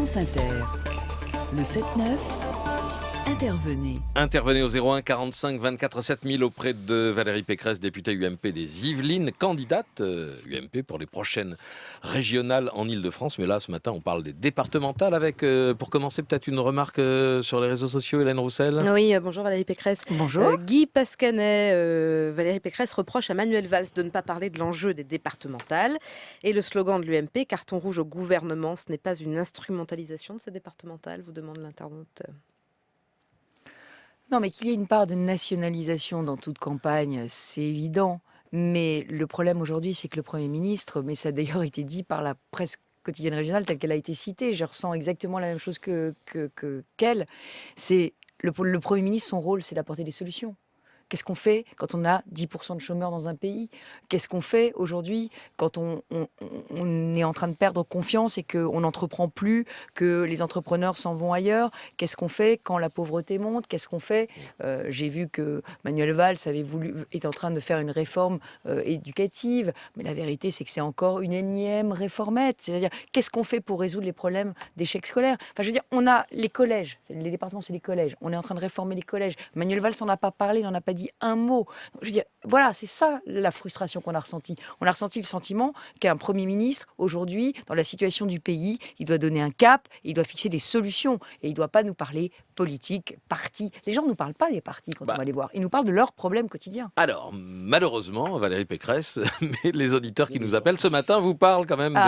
France Inter. Le 7-9, intervenez. Intervenez au 01 45 24 7000 auprès de Valérie Pécresse, députée UMP des Yvelines, candidate UMP pour les prochaines régionales en Ile-de-France. Mais là, ce matin, on parle des départementales avec, pour commencer, peut-être une remarque sur les réseaux sociaux, Hélène Roussel. Oui, bonjour Valérie Pécresse. Bonjour. Guy Pascanet, Valérie Pécresse reproche à Manuel Valls de ne pas parler de l'enjeu des départementales. Et le slogan de l'UMP, carton rouge au gouvernement, ce n'est pas une instrumentalisation de ces départementales, vous demande l'internaute. Non, mais qu'il y ait une part de nationalisation dans toute campagne, c'est évident. Mais le problème aujourd'hui, c'est que le Premier ministre, mais ça a d'ailleurs été dit par la presse quotidienne régionale telle qu'elle a été citée, je ressens exactement la même chose qu'elle, c'est le Premier ministre, son rôle, c'est d'apporter des solutions. Qu'est-ce qu'on fait quand on a 10% de chômeurs dans un pays ? Qu'est-ce qu'on fait aujourd'hui quand on est en train de perdre confiance et qu'on n'entreprend plus, que les entrepreneurs s'en vont ailleurs ? Qu'est-ce qu'on fait quand la pauvreté monte ? Qu'est-ce qu'on fait ? J'ai vu que Manuel Valls est en train de faire une réforme éducative, mais la vérité, c'est que c'est encore une énième réformette. C'est-à-dire, qu'est-ce qu'on fait pour résoudre les problèmes d'échec scolaire ? Enfin, je veux dire, on a les collèges. Les départements, c'est les collèges. On est en train de réformer les collèges. Manuel Valls n'en a pas parlé, il n'en a pas dit un mot. Donc, je veux dire, voilà, c'est ça la frustration qu'on a ressentie. On a ressenti le sentiment qu'un Premier ministre, aujourd'hui, dans la situation du pays, il doit donner un cap, il doit fixer des solutions. Et il ne doit pas nous parler politique, parti. Les gens ne nous parlent pas des partis quand on va les voir. Ils nous parlent de leurs problèmes quotidiens. Alors, malheureusement, Valérie Pécresse, mais les auditeurs qui nous appellent ce matin vous parlent quand même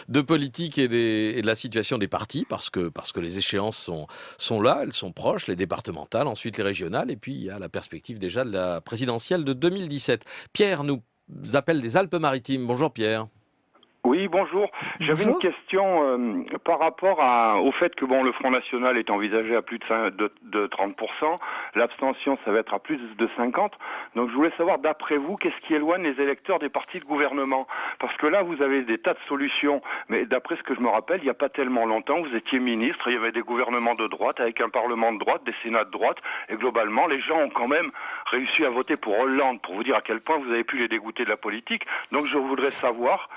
de politique et de la situation des partis, parce que les échéances sont là, elles sont proches, les départementales, ensuite les régionales, et puis il y a la perspective déjà de la présidentielle de 2017. Pierre nous appelle des Alpes-Maritimes. Bonjour Pierre. Oui, bonjour. J'avais une question par rapport au fait que le Front National est envisagé à plus de 30%, l'abstention ça va être à plus de 50%, donc je voulais savoir d'après vous, qu'est-ce qui éloigne les électeurs des partis de gouvernement ? Parce que là vous avez des tas de solutions, mais d'après ce que je me rappelle, il n'y a pas tellement longtemps, vous étiez ministre, il y avait des gouvernements de droite avec un parlement de droite, des sénats de droite, et globalement les gens ont quand même réussi à voter pour Hollande, pour vous dire à quel point vous avez pu les dégoûter de la politique. Donc je voudrais savoir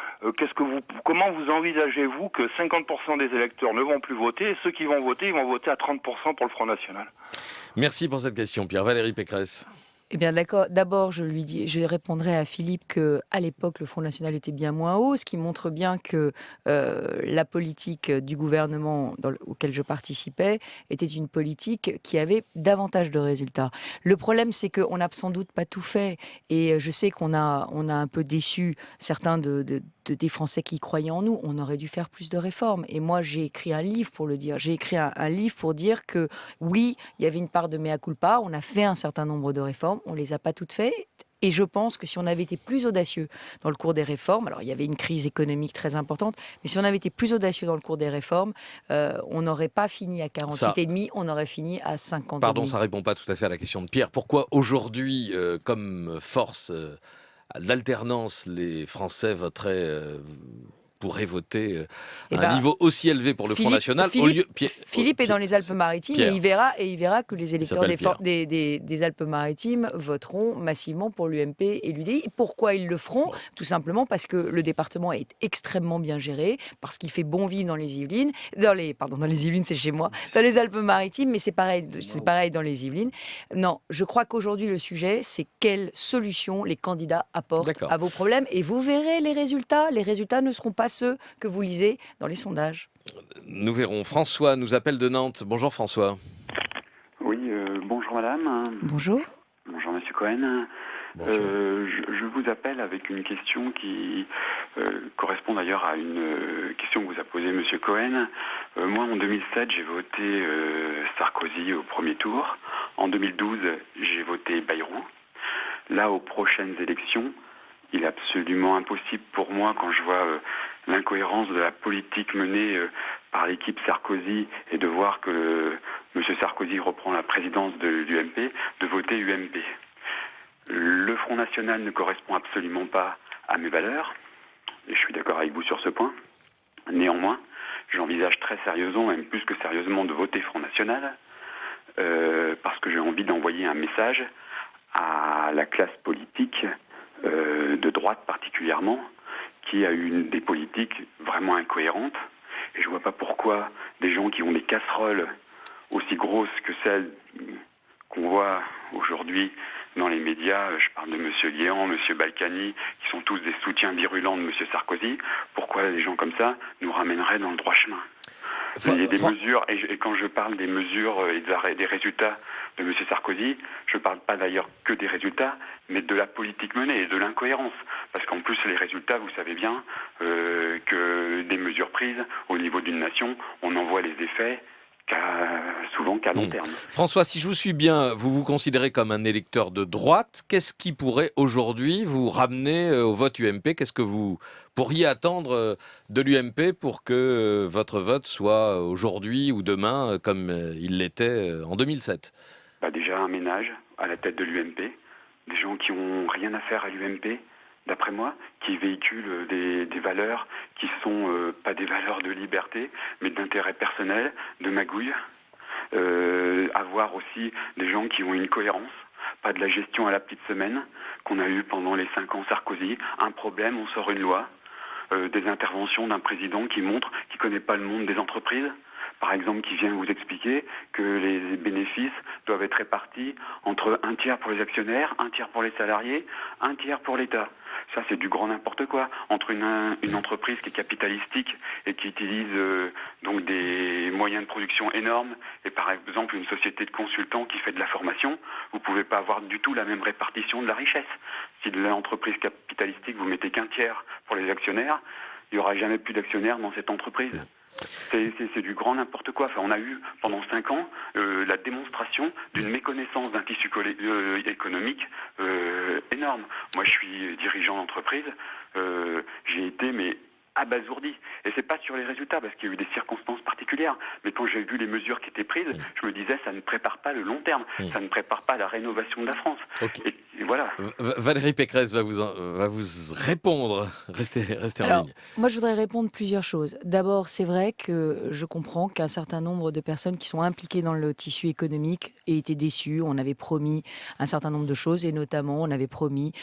comment vous envisagez-vous que 50% des électeurs ne vont plus voter, et ceux qui vont voter, ils vont voter à 30% pour le Front National. Merci pour cette question, Pierre. Valérie Pécresse. Eh bien, d'accord. D'abord, je répondrai à Philippe qu'à l'époque, le Front National était bien moins haut, ce qui montre bien que la politique du gouvernement auquel je participais était une politique qui avait davantage de résultats. Le problème, c'est qu'on n'a sans doute pas tout fait. Et je sais qu'on a un peu déçu certains des Français qui croyaient en nous. On aurait dû faire plus de réformes. Et moi, j'ai écrit un livre pour le dire. J'ai écrit un livre pour dire que oui, il y avait une part de mea culpa. On a fait un certain nombre de réformes. On ne les a pas toutes faites. Et je pense que si on avait été plus audacieux dans le cours des réformes, alors il y avait une crise économique très importante, mais si on avait été plus audacieux dans le cours des réformes, on n'aurait pas fini à 48,5, on aurait fini à 50. Pardon, ça ne répond pas tout à fait à la question de Pierre. Pourquoi aujourd'hui, comme force d'alternance, les Français pourraient voter à un niveau aussi élevé pour le Front National Philippe est dans les Alpes-Maritimes et il verra que les électeurs des Alpes-Maritimes voteront massivement pour l'UMP et l'UDI. Pourquoi ils le feront ? Tout simplement parce que le département est extrêmement bien géré, parce qu'il fait bon vivre dans les Yvelines. Dans les Yvelines, c'est chez moi. Dans les Alpes-Maritimes, mais c'est pareil dans les Yvelines. Non, je crois qu'aujourd'hui, le sujet, c'est quelles solutions les candidats apportent à vos problèmes. Et vous verrez les résultats. Les résultats ne seront pas ceux que vous lisez dans les sondages. Nous verrons. François nous appelle de Nantes. Bonjour François. Oui, bonjour madame. Bonjour. Bonjour monsieur Cohen. Bonjour. Je vous appelle avec une question qui correspond d'ailleurs à une question que vous a posée monsieur Cohen. Moi en 2007 j'ai voté Sarkozy au premier tour. En 2012 j'ai voté Bayrou. Là aux prochaines élections, il est absolument impossible pour moi, quand je vois l'incohérence de la politique menée par l'équipe Sarkozy et de voir que M. Sarkozy reprend la présidence de l'UMP, de voter UMP. Le Front National ne correspond absolument pas à mes valeurs, et je suis d'accord avec vous sur ce point. Néanmoins, j'envisage très sérieusement, même plus que sérieusement, de voter Front National, parce que j'ai envie d'envoyer un message à la classe politique de droite particulièrement, qui a eu des politiques vraiment incohérentes. Et je ne vois pas pourquoi des gens qui ont des casseroles aussi grosses que celles qu'on voit aujourd'hui dans les médias, je parle de M. Guéant, M. Balkany, qui sont tous des soutiens virulents de M. Sarkozy, pourquoi des gens comme ça nous ramèneraient dans le droit chemin ? Il y a des mesures, et quand je parle des mesures et des résultats de M. Sarkozy, je ne parle pas d'ailleurs que des résultats, mais de la politique menée et de l'incohérence. Parce qu'en plus, les résultats, vous savez bien que des mesures prises au niveau d'une nation, on en voit les effets souvent qu'à long terme. François, si je vous suis bien, vous vous considérez comme un électeur de droite. Qu'est-ce qui pourrait aujourd'hui vous ramener au vote UMP ? Qu'est-ce que vous pourriez attendre de l'UMP pour que votre vote soit aujourd'hui ou demain comme il l'était en 2007 ? Déjà un ménage à la tête de l'UMP, des gens qui n'ont rien à faire à l'UMP, d'après moi, qui véhiculent des valeurs qui sont pas des valeurs de liberté, mais d'intérêt personnel, de magouille. Avoir aussi des gens qui ont une cohérence, pas de la gestion à la petite semaine qu'on a eu pendant les 5 ans Sarkozy. Un problème, on sort une loi. Des interventions d'un président qui montre qu'il ne connaît pas le monde des entreprises. Par exemple, qui vient vous expliquer que les bénéfices doivent être répartis entre un tiers pour les actionnaires, un tiers pour les salariés, un tiers pour l'État. Ça, c'est du grand n'importe quoi. Entre une entreprise qui est capitalistique et qui utilise donc des moyens de production énormes et par exemple une société de consultants qui fait de la formation, vous ne pouvez pas avoir du tout la même répartition de la richesse. Si de l'entreprise capitalistique, vous mettez qu'un tiers pour les actionnaires, il n'y aura jamais plus d'actionnaires dans cette entreprise. C'est du grand n'importe quoi. Enfin, on a eu pendant 5 ans la démonstration d'une méconnaissance d'un tissu économique énorme. Moi, je suis dirigeant d'entreprise. J'ai été abasourdi. Et c'est pas sur les résultats, parce qu'il y a eu des circonstances particulières. Mais quand j'ai vu les mesures qui étaient prises, je me disais, ça ne prépare pas le long terme. Ça ne prépare pas la rénovation de la France. Okay. Et voilà. Valérie Pécresse va vous répondre. Restez en ligne. Moi, je voudrais répondre plusieurs choses. D'abord, c'est vrai que je comprends qu'un certain nombre de personnes qui sont impliquées dans le tissu économique aient été déçues. On avait promis un certain nombre de choses, et notamment, on avait promis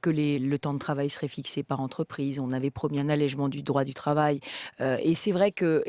que le temps de travail serait fixé par entreprise. On avait promis un allègement du droit du travail. Et c'est vrai que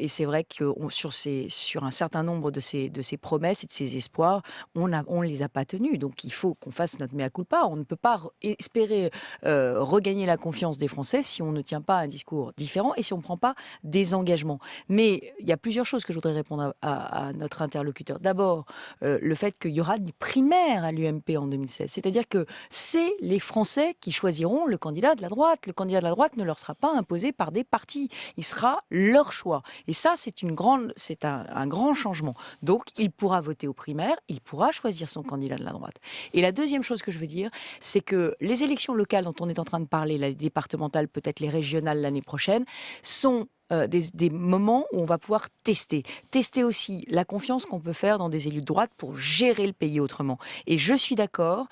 sur un certain nombre de ces promesses et de ces espoirs, on les a pas tenus. Donc, il faut qu'on fasse notre mea culpa. On ne peut pas espérer regagner la confiance des Français si on ne tient pas un discours différent et si on ne prend pas des engagements. Mais il y a plusieurs choses que je voudrais répondre à notre interlocuteur. D'abord, le fait qu'il y aura des primaires à l'UMP en 2016. C'est-à-dire que c'est les Français qui choisiront le candidat de la droite. Le candidat de la droite ne leur sera pas imposé par des partis. Il sera leur choix. Et ça, c'est un grand changement. Donc, il pourra voter aux primaires, il pourra choisir son candidat de la droite. Et la deuxième chose que je veux dire, c'est que les élections locales dont on est en train de parler, les départementales, peut-être les régionales l'année prochaine, sont des moments où on va pouvoir tester aussi la confiance qu'on peut faire dans des élus de droite pour gérer le pays autrement. Et je suis d'accord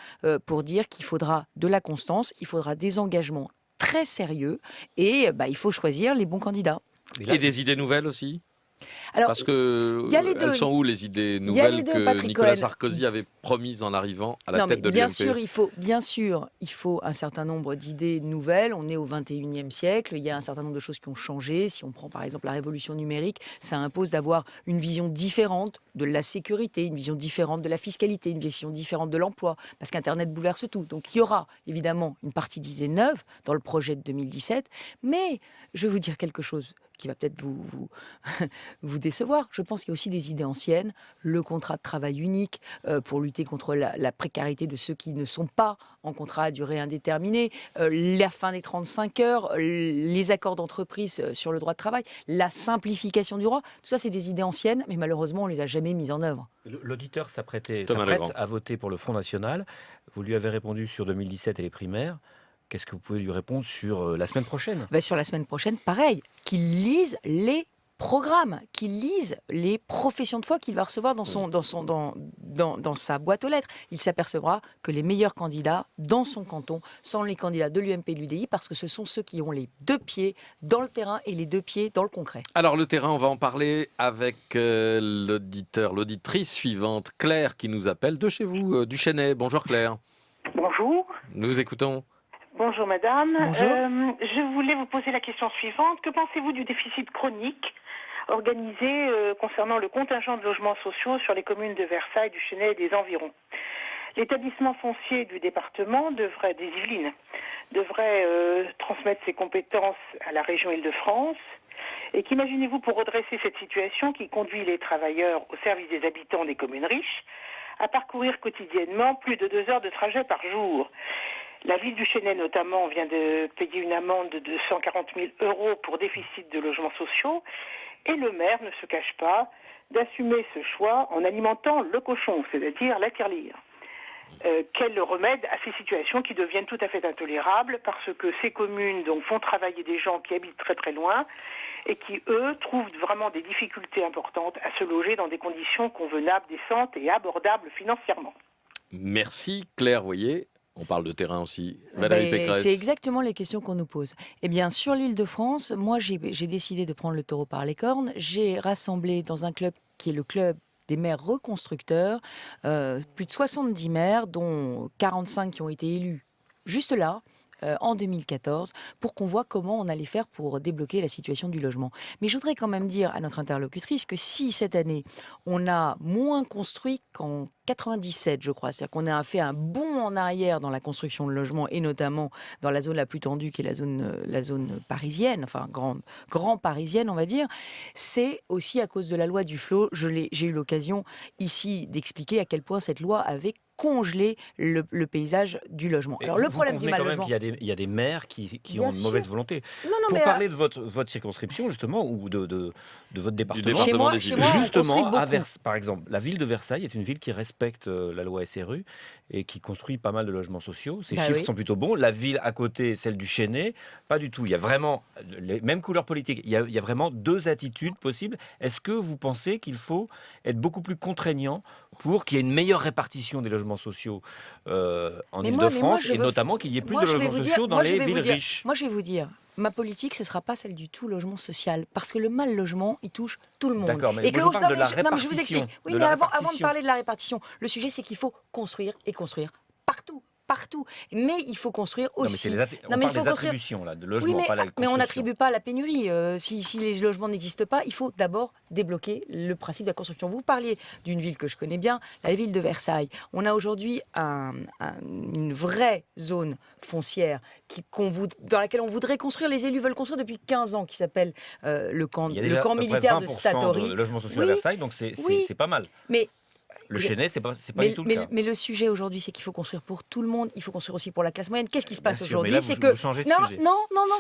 pour dire qu'il faudra de la constance, il faudra des engagements très sérieux et il faut choisir les bons candidats. Et des idées nouvelles aussi ? Alors, parce que elles sont où les idées nouvelles que Nicolas Sarkozy avait promises en arrivant à la tête de l'UMP ? Bien sûr, il faut un certain nombre d'idées nouvelles. On est au 21e siècle, il y a un certain nombre de choses qui ont changé. Si on prend par exemple la révolution numérique, ça impose d'avoir une vision différente de la sécurité, une vision différente de la fiscalité, une vision différente de l'emploi, parce qu'Internet bouleverse tout. Donc il y aura évidemment une partie d'idées neuves dans le projet de 2017, mais je vais vous dire quelque chose qui va peut-être vous décevoir. Je pense qu'il y a aussi des idées anciennes, le contrat de travail unique pour lutter contre la précarité de ceux qui ne sont pas en contrat à durée indéterminée, la fin des 35 heures, les accords d'entreprise sur le droit de travail, la simplification du droit. Tout ça, c'est des idées anciennes, mais malheureusement, on ne les a jamais mises en œuvre. L'auditeur s'apprête à voter pour le Front National. Vous lui avez répondu sur 2017 et les primaires. Qu'est-ce que vous pouvez lui répondre sur la semaine prochaine ? Sur la semaine prochaine, pareil, qu'il lise les programmes, qu'il lise les professions de foi qu'il va recevoir dans sa boîte aux lettres. Il s'apercevra que les meilleurs candidats dans son canton sont les candidats de l'UMP et de l'UDI parce que ce sont ceux qui ont les 2 pieds dans le terrain et les 2 pieds dans le concret. Alors le terrain, on va en parler avec l'auditrice suivante, Claire, qui nous appelle de chez vous, du Chênay. Bonjour Claire. Bonjour. Nous écoutons. Bonjour madame. Bonjour. Je voulais vous poser la question suivante. Que pensez-vous du déficit chronique organisé concernant le contingent de logements sociaux sur les communes de Versailles, du Chesnay et des environs. L'établissement foncier du département des Yvelines devrait transmettre ses compétences à la région Île-de-France. Et qu'imaginez-vous pour redresser cette situation qui conduit les travailleurs au service des habitants des communes riches à parcourir quotidiennement plus de 2 heures de trajet par jour. La ville du Chesnay, notamment, vient de payer une amende de 140 000 € pour déficit de logements sociaux. Et le maire ne se cache pas d'assumer ce choix en alimentant le cochon, c'est-à-dire la tirelire. Quel remède à ces situations qui deviennent tout à fait intolérables parce que ces communes donc, font travailler des gens qui habitent très très loin et qui, eux, trouvent vraiment des difficultés importantes à se loger dans des conditions convenables, décentes et abordables financièrement. Merci Claire, vous voyez, on parle de terrain aussi. Valérie Pécresse. C'est exactement les questions qu'on nous pose. Eh bien, sur l'Île-de-France, moi, j'ai décidé de prendre le taureau par les cornes. J'ai rassemblé dans un club qui est le club des maires reconstructeurs, plus de 70 maires, dont 45 qui ont été élus juste là, en 2014, pour qu'on voit comment on allait faire pour débloquer la situation du logement. Mais je voudrais quand même dire à notre interlocutrice que si cette année, on a moins construit qu'en 97, je crois, c'est-à-dire qu'on a fait un bond en arrière dans la construction de logements, et notamment dans la zone la plus tendue, qui est la zone parisienne, enfin grand parisienne, on va dire, c'est aussi à cause de la loi Duflot. J'ai eu l'occasion ici d'expliquer à quel point cette loi avait congeler le paysage du logement. Alors le problème du mal logement, il y a des maires qui ont une mauvaise volonté. Pour parler de votre circonscription justement ou de votre département, justement, par exemple, la ville de Versailles est une ville qui respecte la loi SRU et qui construit pas mal de logements sociaux. Ces chiffres sont plutôt bons. La ville à côté, celle du Chesnay, pas du tout. Il y a vraiment les mêmes couleurs politiques. Il y a vraiment 2 attitudes possibles. Est-ce que vous pensez qu'il faut être beaucoup plus contraignant pour qu'il y ait une meilleure répartition des logements sociaux en Île-de-France et notamment qu'il y ait plus de logements sociaux dans les villes riches? Moi, je vais vous dire, ma politique, ce ne sera pas celle du tout logement social, parce que le mal logement, il touche tout le monde. D'accord, mais je parle de la répartition. Je vous explique. Oui, mais avant de parler de la répartition, le sujet, c'est qu'il faut construire et construire partout. Mais il faut construire aussi. On parle des attributions là, de logements, pas la construction. Mais on n'attribue pas la pénurie. Si les logements n'existent pas, il faut d'abord débloquer le principe de la construction. Vous parliez d'une ville que je connais bien, la ville de Versailles. On a aujourd'hui une vraie zone foncière dans laquelle on voudrait construire. Les élus veulent construire depuis 15 ans, qui s'appelle le camp militaire de Satory. Il y a déjà 20% de logements sociaux à Versailles, donc c'est pas mal. Mais le Chesnay, c'est pas du tout le cas. Mais le sujet aujourd'hui, c'est qu'il faut construire pour tout le monde. Il faut construire aussi pour la classe moyenne. Qu'est-ce qui se passe aujourd'hui? C'est que non,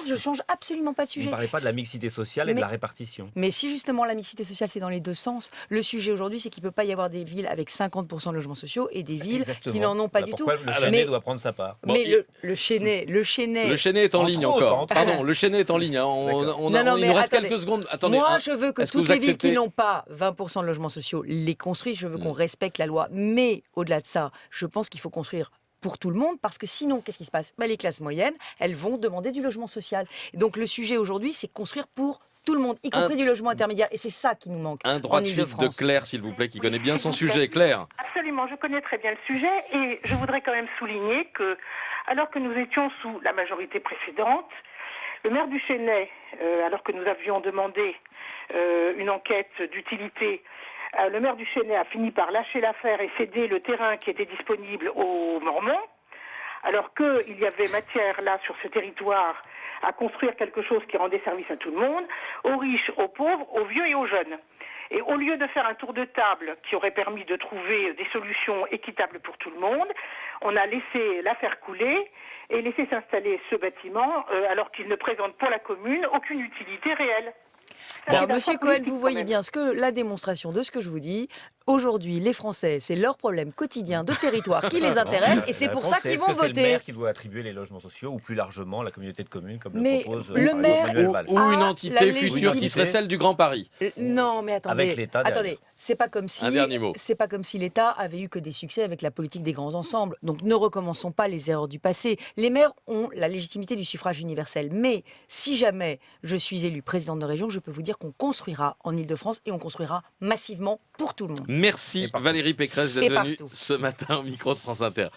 je change absolument pas de sujet. Vous ne parlez pas de la mixité sociale et de la répartition. Mais si justement la mixité sociale, c'est dans les 2 sens. Le sujet aujourd'hui, c'est qu'il ne peut pas y avoir des villes avec 50% de logements sociaux et des villes qui n'en ont pas du tout. Le Chesnay doit prendre sa part. Mais le Chesnay est en ligne encore. Pardon, le Chesnay est en ligne. Il nous reste quelques secondes. Attendez. Moi, je veux que toutes les villes qui n'ont pas 20% de logements sociaux les construisent. Je veux qu'on respecte la loi. Mais au-delà de ça, je pense qu'il faut construire pour tout le monde, parce que sinon, qu'est-ce qui se passe? Les classes moyennes, elles vont demander du logement social. Et donc le sujet aujourd'hui, c'est construire pour tout le monde, y compris du logement intermédiaire. Et c'est ça qui nous manque. Un droit de suite de Claire, s'il vous plaît, qui connaît bien son sujet. Claire. Absolument, je connais très bien le sujet et je voudrais quand même souligner que, alors que nous étions sous la majorité précédente, le maire du Chesnay, alors que nous avions demandé une enquête d'utilité, le maire du Chesnay a fini par lâcher l'affaire et céder le terrain qui était disponible aux Mormons, alors qu'il y avait matière là sur ce territoire à construire quelque chose qui rendait service à tout le monde, aux riches, aux pauvres, aux vieux et aux jeunes. Et au lieu de faire un tour de table qui aurait permis de trouver des solutions équitables pour tout le monde, on a laissé l'affaire couler et laissé s'installer ce bâtiment alors qu'il ne présente pour la commune aucune utilité réelle. Alors, Monsieur Cohen, vous voyez bien la démonstration de ce que je vous dis. Aujourd'hui, les Français, c'est leur problème quotidien de territoire qui les intéresse et c'est pour ça qu'ils vont voter. C'est le maire qui doit attribuer les logements sociaux ou plus largement la communauté de communes comme le propose le maire Manuel Valls. Ou une entité future qui serait celle du Grand Paris. Non, mais attendez. Avec l'État. Attendez, c'est pas comme si. Un dernier mot. C'est pas comme si l'État avait eu que des succès avec la politique des grands ensembles. Donc ne recommençons pas les erreurs du passé. Les maires ont la légitimité du suffrage universel. Mais si jamais je suis élue présidente de région, je peux vous dire qu'on construira en Île-de-France et on construira massivement pour tout le monde. Merci Valérie Pécresse d'être venue ce matin au micro de France Inter.